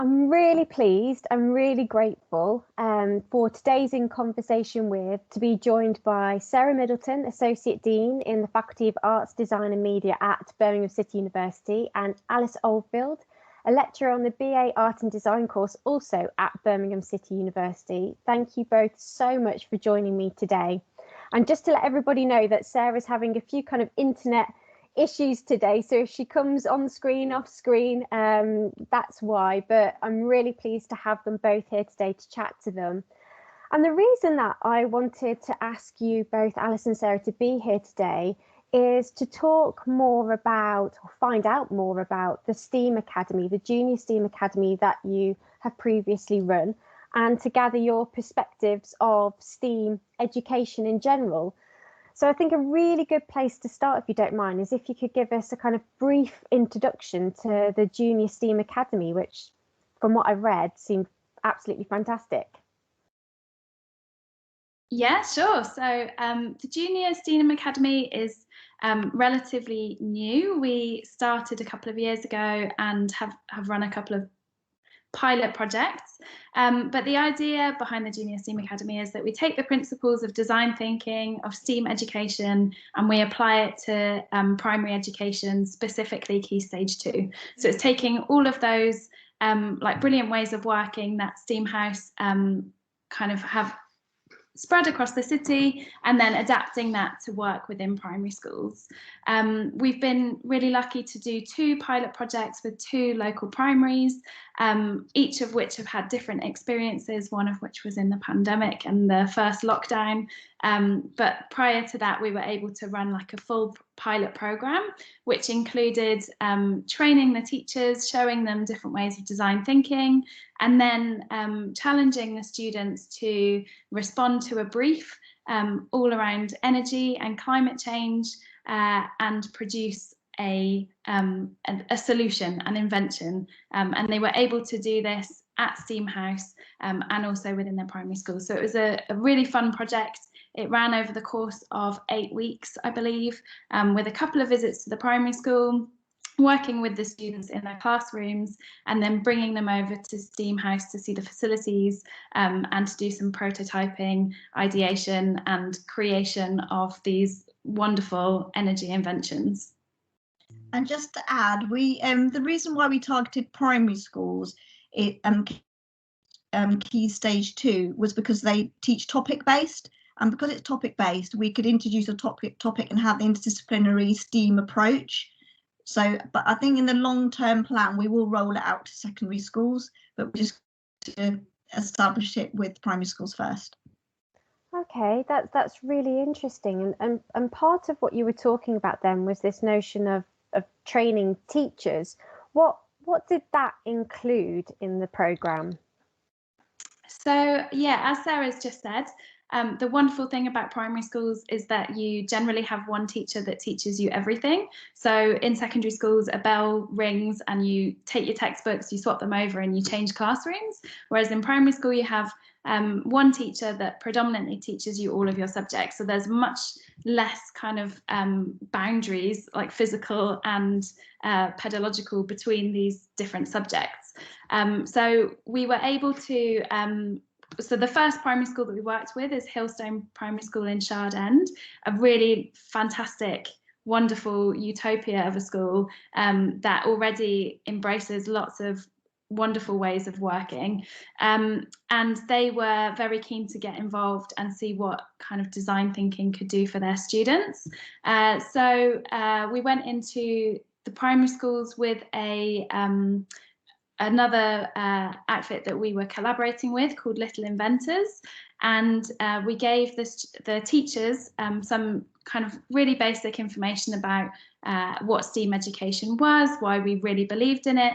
I'm really pleased. I'm really grateful for today's In Conversation With to be joined by Sara Middleton, Associate Dean in the Faculty of Arts, Design and Media at Birmingham City University, and Alice Oldfield, a lecturer on the BA Art and Design course also at Birmingham City University. Thank you both so much for joining me today. And just to let everybody know that Sarah's having a few kind of internet issues today, so if she comes on screen, off screen, that's why. But I'm really pleased to have them both here today to chat to them. And the reason that I wanted to ask you both, Alice and Sara, to be here today is to talk more about, or find out more about, the STEAM Academy, the Junior STEAM Academy that you have previously run, and to gather your perspectives of STEAM education in general. So I think a really good place to start, if you don't mind, is if you could give us a kind of brief introduction to the Junior STEAM Academy, which, from what I've read, seemed absolutely fantastic. Yeah, sure. So the Junior STEAM Academy is relatively new. We started a couple of years ago and have run a couple of pilot projects. But the idea behind the Junior STEAM Academy is that we take the principles of design thinking, of STEAM education, and we apply it to primary education, specifically Key Stage 2. So it's taking all of those like brilliant ways of working that STEAM House kind of have spread across the city, and then adapting that to work within primary schools. We've been really lucky to do 2 pilot projects with 2 local primaries, each of which have had different experiences, one of which was in the pandemic and the first lockdown. But prior to that, we were able to run like a full pilot program, which included training the teachers, showing them different ways of design thinking, and then challenging the students to respond to a brief all around energy and climate change, and produce a solution, an invention. And they were able to do this at STEAM House and also within their primary school. So it was a really fun project. It ran over the course of 8 weeks, I believe, with a couple of visits to the primary school, working with the students in their classrooms, and then bringing them over to STEAM House to see the facilities and to do some prototyping, ideation and creation of these wonderful energy inventions. And just to add, we the reason why we targeted primary schools, Key Stage 2, was because they teach topic-based. And because it's topic-based, we could introduce a topic and have the interdisciplinary STEAM approach. So, but I think in the long-term plan, we will roll it out to secondary schools, but we just to establish it with primary schools first. Okay, that's really interesting. And part of what you were talking about then was this notion of training teachers. What did that include in the programme? So yeah, as Sarah's just said, the wonderful thing about primary schools is that you generally have one teacher that teaches you everything. So in secondary schools, a bell rings and you take your textbooks, you swap them over and you change classrooms. Whereas in primary school, you have one teacher that predominantly teaches you all of your subjects. So there's much less kind of boundaries, like physical and pedagogical, between these different subjects. So we were able to so the first primary school that we worked with is Hillside Primary School in Shard End, a really fantastic, wonderful utopia of a school that already embraces lots of wonderful ways of working. And they were very keen to get involved and see what kind of design thinking could do for their students. So we went into the primary schools with another outfit that we were collaborating with called Little Inventors, and we gave the teachers some kind of really basic information about what STEAM education was, why we really believed in it,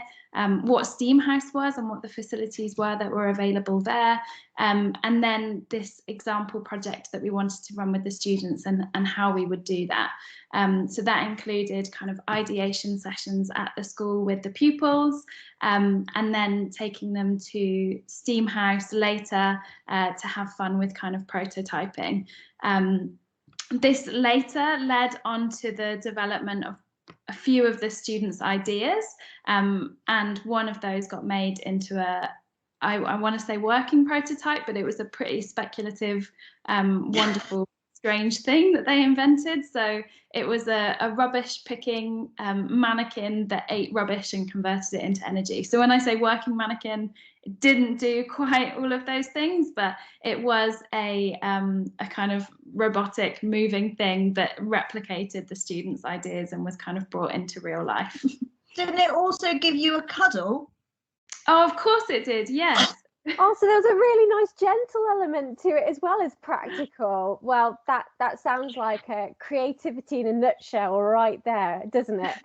what STEAM House was and what the facilities were that were available there, and then this example project that we wanted to run with the students and how we would do that. So that included kind of ideation sessions at the school with the pupils, and then taking them to STEAM House later to have fun with kind of prototyping. This later led on to the development of a few of the students' ideas, and one of those got made into I want to say working prototype, but it was a pretty speculative, wonderful, strange thing that they invented. So it was a rubbish picking mannequin that ate rubbish and converted it into energy. So when I say working mannequin, it didn't do quite all of those things, but it was a kind of robotic moving thing that replicated the students' ideas and was kind of brought into real life. Didn't it also give you a cuddle? Oh, of course it did, yes. Also, there was a really nice gentle element to it as well as practical. Well, that sounds like a creativity in a nutshell right there, doesn't it?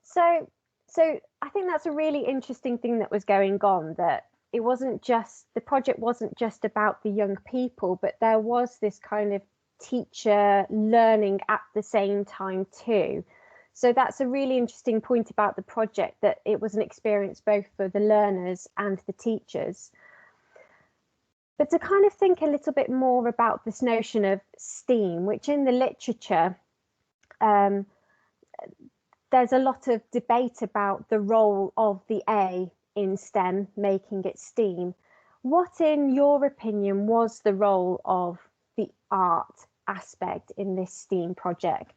So I think that's a really interesting thing that was going on, that it wasn't just, the project wasn't just about the young people, but there was this kind of teacher learning at the same time too. So that's a really interesting point about the project, that it was an experience both for the learners and the teachers. But to kind of think a little bit more about this notion of STEAM, which in the literature, there's a lot of debate about the role of the A in STEM, making it STEAM. What, in your opinion, was the role of the art aspect in this STEAM project?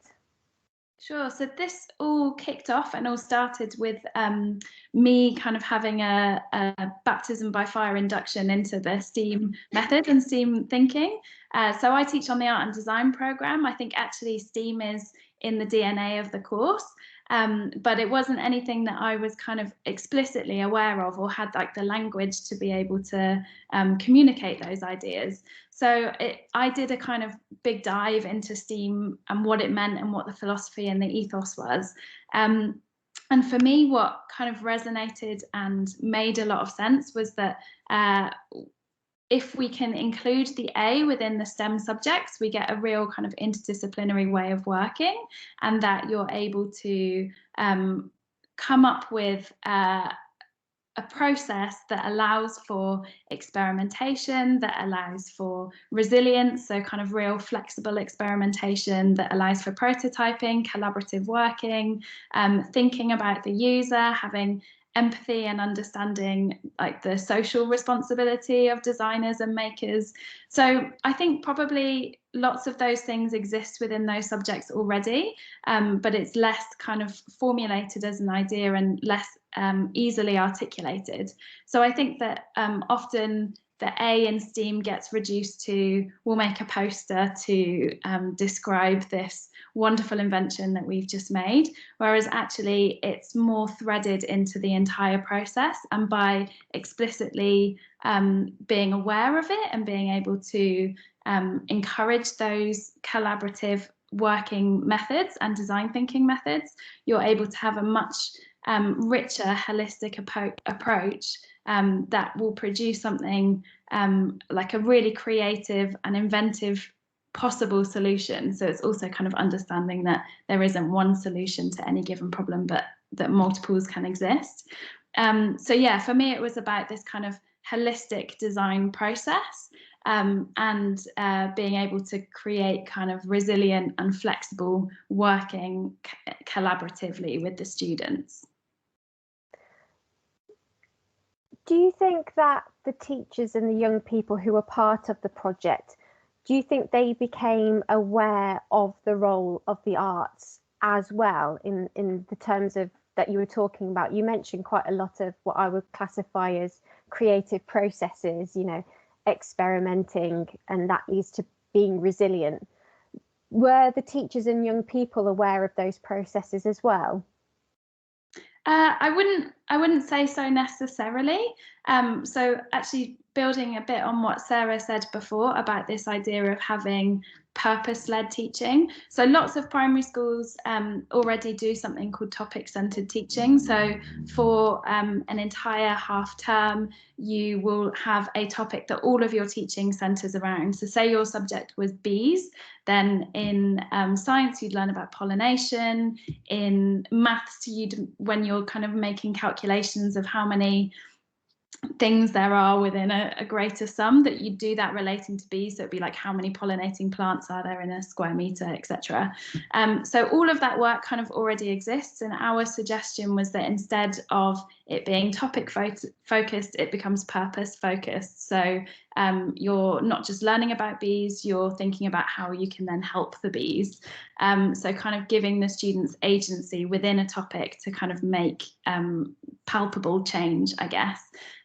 Sure. So this all kicked off and all started with me kind of having a baptism by fire induction into the STEAM method and STEAM thinking. So I teach on the art and design program. I think actually STEAM is in the DNA of the course, but it wasn't anything that I was kind of explicitly aware of or had like the language to be able to communicate those ideas. So I did a kind of big dive into STEAM and what it meant and what the philosophy and the ethos was. And for me, what kind of resonated and made a lot of sense was that if we can include the A within the STEM subjects, we get a real kind of interdisciplinary way of working, and that you're able to come up with a process that allows for experimentation, that allows for resilience, so kind of real flexible experimentation, that allows for prototyping, collaborative working, thinking about the user, having empathy and understanding like the social responsibility of designers and makers. So I think probably lots of those things exist within those subjects already, but it's less kind of formulated as an idea and less easily articulated. So I think that often the A in STEAM gets reduced to, we'll make a poster to describe this wonderful invention that we've just made, whereas actually it's more threaded into the entire process, and by explicitly being aware of it and being able to encourage those collaborative working methods and design thinking methods, you're able to have a much richer, holistic approach that will produce something like a really creative and inventive possible solution. So it's also kind of understanding that there isn't one solution to any given problem, but that multiples can exist. So yeah, for me, it was about this kind of holistic design process and being able to create kind of resilient and flexible working collaboratively with the students. Do you think that the teachers and the young people who were part of the project, do you think they became aware of the role of the arts as well in the terms of that you were talking about? You mentioned quite a lot of what I would classify as creative processes, you know, experimenting, and that leads to being resilient. Were the teachers and young people aware of those processes as well? I wouldn't say so necessarily. So actually building a bit on what Sara said before about this idea of having purpose-led teaching. So lots of primary schools already do something called topic-centered teaching. So for an entire half term, you will have a topic that all of your teaching centers around. So say your subject was bees, then in science you'd learn about pollination. In maths, when you're kind of making calculations of how many things there are within a greater sum, that you do that relating to bees. So it'd be like, how many pollinating plants are there in a square meter, etc. So all of that work kind of already exists, and our suggestion was that instead of it being topic focused, it becomes purpose focused. So you're not just learning about bees, you're thinking about how you can then help the bees. So kind of giving the students agency within a topic to kind of make palpable change, I guess.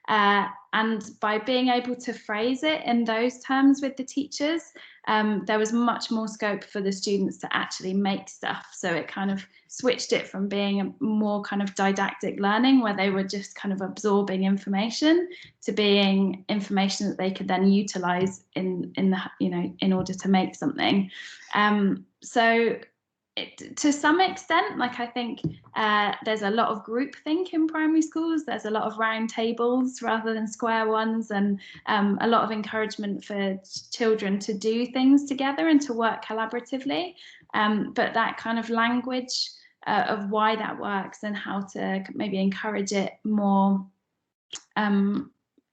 And by being able to phrase it in those terms with the teachers, there was much more scope for the students to actually make stuff. So it kind of switched it from being a more kind of didactic learning where they were just kind of absorbing information, to being information that they could then utilize in the, you know, in order to make something. So to some extent, like, I think there's a lot of groupthink in primary schools. There's a lot of round tables rather than square ones, and a lot of encouragement for children to do things together and to work collaboratively. But that kind of language of why that works and how to maybe encourage it more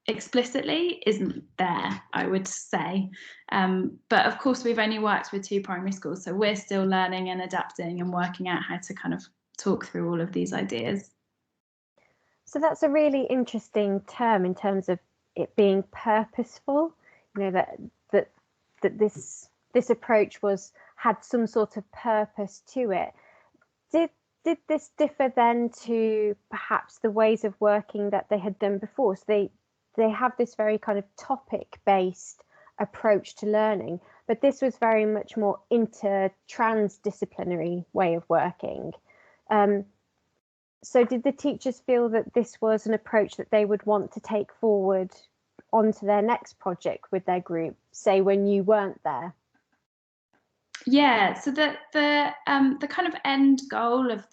explicitly isn't there, I would say. But of course, we've only worked with 2 primary schools, so we're still learning and adapting and working out how to kind of talk through all of these ideas. So that's a really interesting term in terms of it being purposeful. You know, that this approach had some sort of purpose to it. Did this differ then to perhaps the ways of working that they had done before? So they have this very kind of topic-based approach to learning, but this was very much more transdisciplinary way of working. So did the teachers feel that this was an approach that they would want to take forward onto their next project with their group, say when you weren't there? Yeah, so the kind of end goal of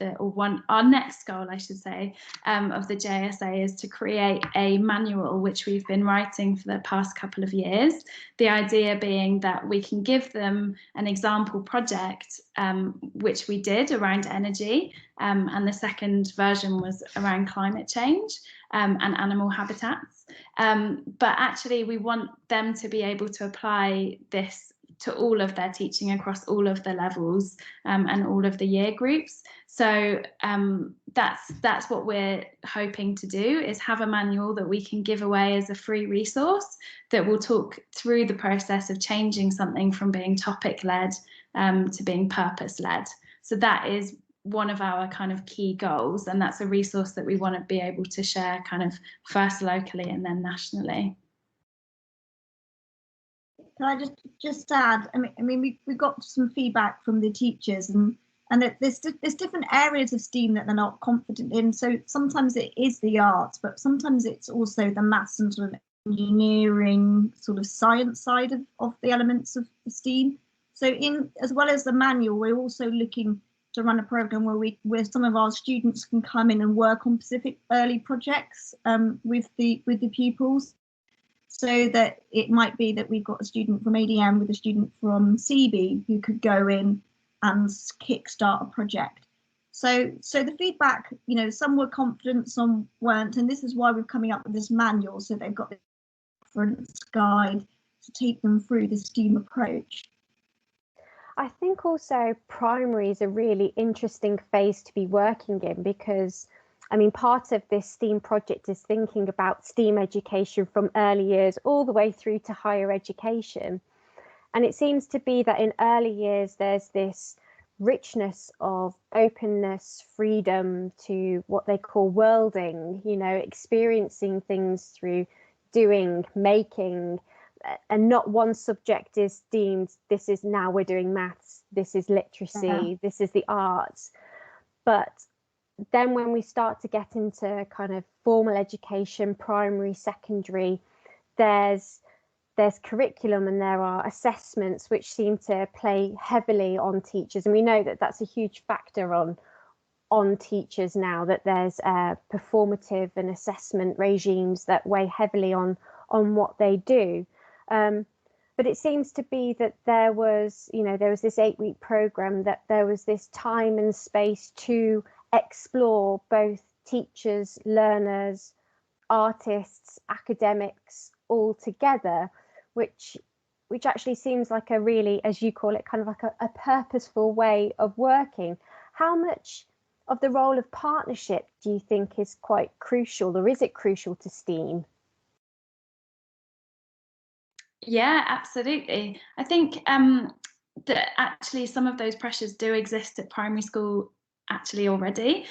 our next goal, I should say, of the JSA is to create a manual, which we've been writing for the past couple of years. The idea being that we can give them an example project, which we did around energy, and the second version was around climate change and animal habitats. But actually, we want them to be able to apply this to all of their teaching across all of the levels and all of the year groups. So that's what we're hoping to do, is have a manual that we can give away as a free resource that will talk through the process of changing something from being topic-led to being purpose-led. So that is one of our kind of key goals, and that's a resource that we want to be able to share kind of first locally and then nationally. Can I just add? I mean, we got some feedback from the teachers, and that there's different areas of STEAM that they're not confident in. So sometimes it is the arts, but sometimes it's also the maths and sort of engineering, sort of science side of the elements of the STEAM. So as well as the manual, we're also looking to run a program where some of our students can come in and work on specific early projects with the pupils. So that it might be that we've got a student from ADM with a student from CB who could go in and kickstart a project. So the feedback, you know, some were confident, some weren't, and this is why we're coming up with this manual. So they've got the reference guide to take them through the STEAM approach. I think also primary is a really interesting phase to be working in, because I mean, part of this STEAM project is thinking about STEAM education from early years all the way through to higher education. And it seems to be that in early years, there's this richness of openness, freedom to what they call worlding, you know, experiencing things through doing, making, and not one subject is deemed, this is now we're doing maths, this is literacy, this is the arts. But then when we start to get into kind of formal education, primary, secondary, there's curriculum and there are assessments which seem to play heavily on teachers. And we know that that's a huge factor on teachers now, that there's performative and assessment regimes that weigh heavily on what they do. But it seems to be that there was this 8-week program, that there was this time and space to explore both teachers, learners, artists, academics all together, which actually seems like a really, as you call it, kind of like a purposeful way of working. How much of the role of partnership do you think is quite crucial, or is it crucial to STEAM? Yeah, absolutely. I think that actually some of those pressures do exist at primary school actually already.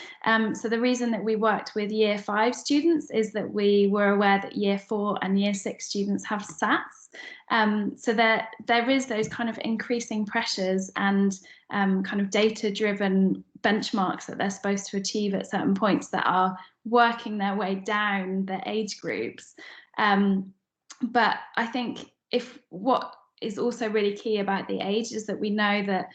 So the reason that we worked with Year 5 students is that we were aware that Year 4 and Year 6 students have SATs. So there is those kind of increasing pressures and kind of data-driven benchmarks that they're supposed to achieve at certain points that are working their way down the age groups. But I think what is also really key about the age is that we know that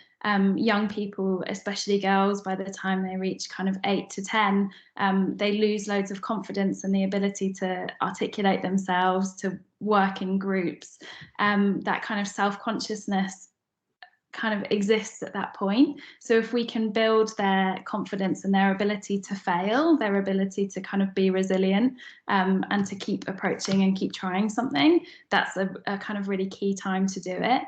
young people, especially girls, by the time they reach kind of 8 to 10, they lose loads of confidence and the ability to articulate themselves, to work in groups. That kind of self-consciousness kind of exists at that point. So if we can build their confidence and their ability to fail, their ability to kind of be resilient, and to keep approaching and keep trying something, that's a kind of really key time to do it.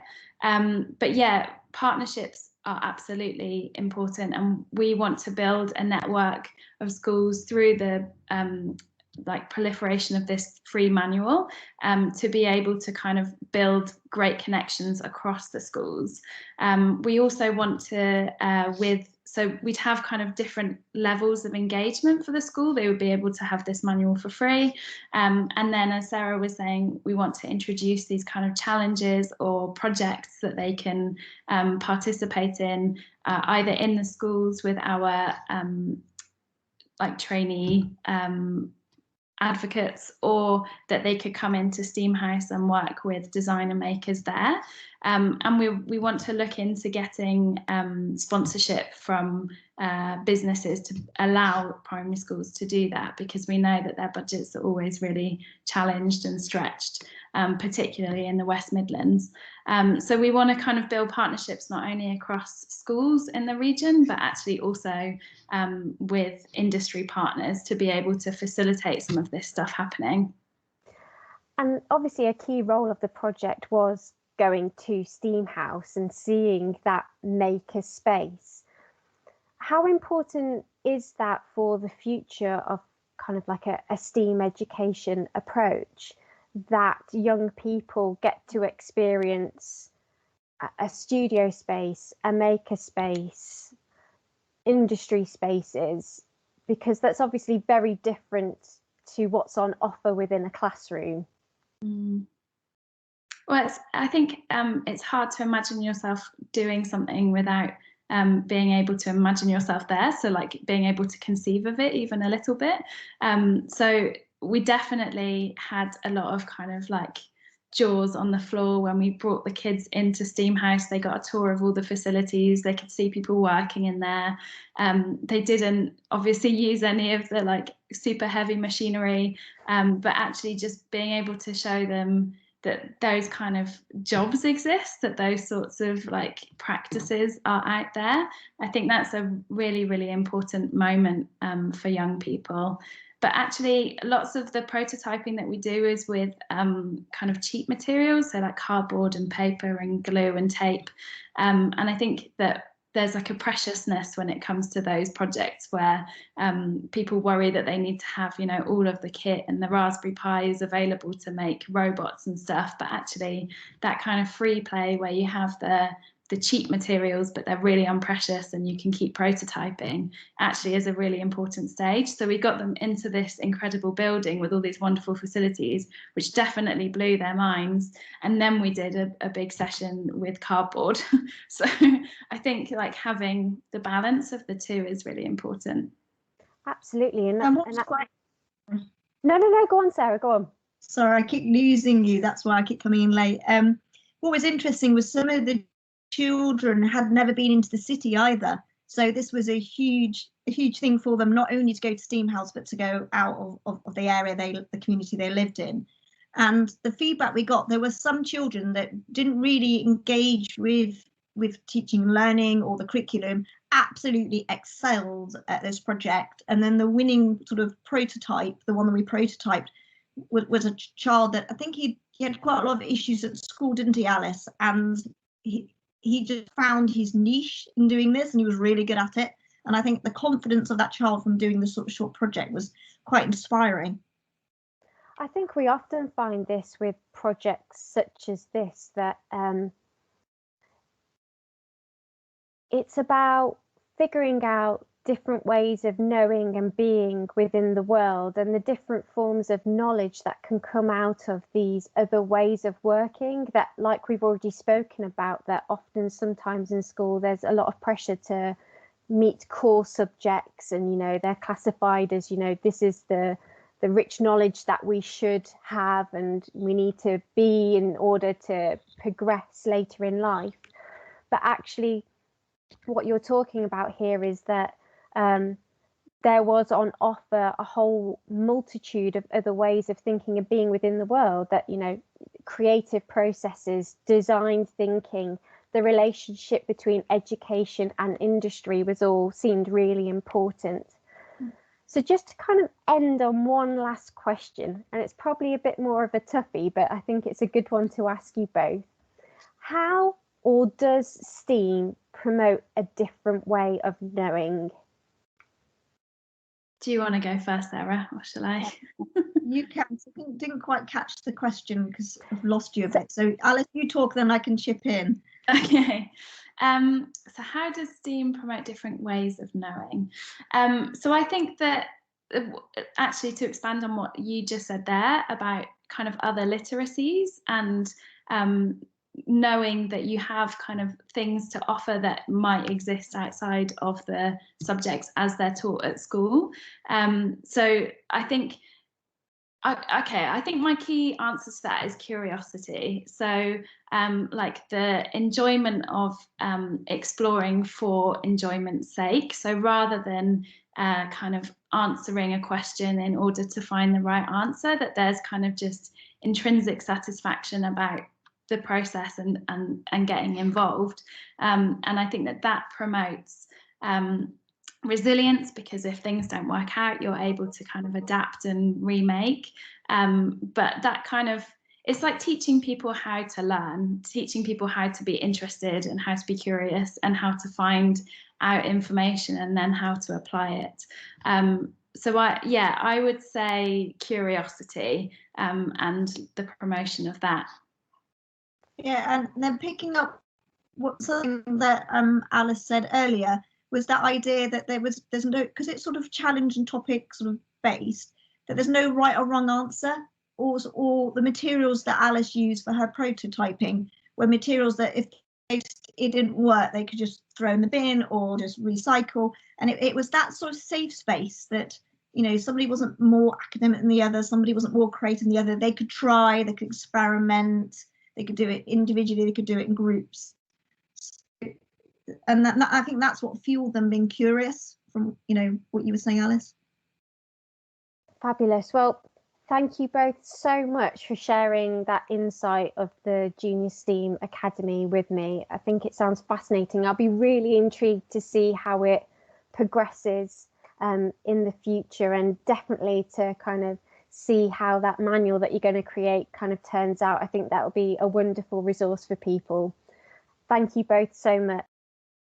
But yeah, partnerships are absolutely important, and we want to build a network of schools through the like proliferation of this free manual, to be able to kind of build great connections across the schools. We also want to, so we'd have kind of different levels of engagement for the school. They would be able to have this manual for free. And then, as Sara was saying, we want to introduce these kind of challenges or projects that they can participate in, either in the schools with our like trainee advocates, or that they could come into STEAM House and work with designer makers there. And we want to look into getting sponsorship from businesses to allow primary schools to do that, because we know that their budgets are always really challenged and stretched, particularly in the West Midlands. So we want to kind of build partnerships not only across schools in the region, but actually also with industry partners to be able to facilitate some of this stuff happening. And obviously a key role of the project was going to STEAM House and seeing that maker space. How important is that for the future of kind of like a STEAM education approach, that young people get to experience a studio space, a maker space, industry spaces, because that's obviously very different to what's on offer within a classroom? Well, I think it's hard to imagine yourself doing something without being able to imagine yourself there. So like being able to conceive of it even a little bit. So we definitely had a lot of kind of like jaws on the floor when we brought the kids into STEAM House. They got a tour of all the facilities. They could see people working in there. They didn't obviously use any of the like super heavy machinery, but actually just being able to show them that those kind of jobs exist, that those sorts of like practices are out there. I think that's a really, really important moment for young people. But actually, lots of the prototyping that we do is with kind of cheap materials, so like cardboard and paper and glue and tape. And I think that there's like a preciousness when it comes to those projects where people worry that they need to have, you know, all of the kit and the Raspberry Pi is available to make robots and stuff. But actually, that kind of free play where you have the cheap materials, but they're really unprecious and you can keep prototyping, actually is a really important stage. So we got them into this incredible building with all these wonderful facilities, which definitely blew their minds. And then we did a big session with cardboard. So I think like having the balance of the two is really important. Absolutely. And No, go on, Sara, go on. Sorry, I keep losing you. That's why I keep coming in late. What was interesting was some of the children had never been into the city either, so this was a huge thing for them, not only to go to STEAM House but to go out of the area the community they lived in. And the feedback we got, there were some children that didn't really engage with with teaching and learning or the curriculum, absolutely excelled at this project. And then the winning sort of prototype, the one that we prototyped, was a child that I think he had quite a lot of issues at school, didn't he, Alice? And he just found his niche in doing this, and he was really good at it. And I think the confidence of that child from doing this sort of short project was quite inspiring. I think we often find this with projects such as this, that it's about figuring out different ways of knowing and being within the world, and the different forms of knowledge that can come out of these other ways of working, that, like we've already spoken about, that often sometimes in school there's a lot of pressure to meet core subjects, and you know, they're classified as, you know, this is the rich knowledge that we should have and we need to be in order to progress later in life. But actually what you're talking about here is that there was on offer a whole multitude of other ways of thinking and being within the world, that, you know, creative processes, design thinking, the relationship between education and industry was all seemed really important. So just to kind of end on one last question, and it's probably a bit more of a toughie, but I think it's a good one to ask you both. How or does STEAM promote a different way of knowing? Do you want to go first, Sarah, or shall I? You can. I didn't quite catch the question because I've lost you a bit. So Alice, you talk, then I can chip in. Okay. So how does STEAM promote different ways of knowing? So I think that actually, to expand on what you just said there about kind of other literacies and knowing that you have kind of things to offer that might exist outside of the subjects as they're taught at school. So I think I think my key answer to that is curiosity. So like the enjoyment of exploring for enjoyment's sake. So rather than kind of answering a question in order to find the right answer, that there's kind of just intrinsic satisfaction about the process and getting involved. And I think that promotes resilience, because if things don't work out, you're able to kind of adapt and remake. But that kind of, it's like teaching people how to learn, teaching people how to be interested and how to be curious and how to find out information and then how to apply it. So I would say curiosity and the promotion of that. Yeah, and then picking up something that Alice said earlier, was that idea that there's no, because it's sort of challenge and topic sort of based, that there's no right or wrong answer, or the materials that Alice used for her prototyping were materials that if it didn't work, they could just throw in the bin or just recycle. And it was that sort of safe space that, you know, somebody wasn't more academic than the other, somebody wasn't more creative than the other. They could try, they could experiment, they could do it individually, they could do it in groups. And that, I think that's what fueled them being curious, from, you know, what you were saying, Alice. Fabulous. Well, thank you both so much for sharing that insight of the Junior STEAM Academy with me. I think it sounds fascinating. I'll be really intrigued to see how it progresses in the future, and definitely to kind of see how that manual that you're going to create kind of turns out. I think that will be a wonderful resource for people. Thank you both so much.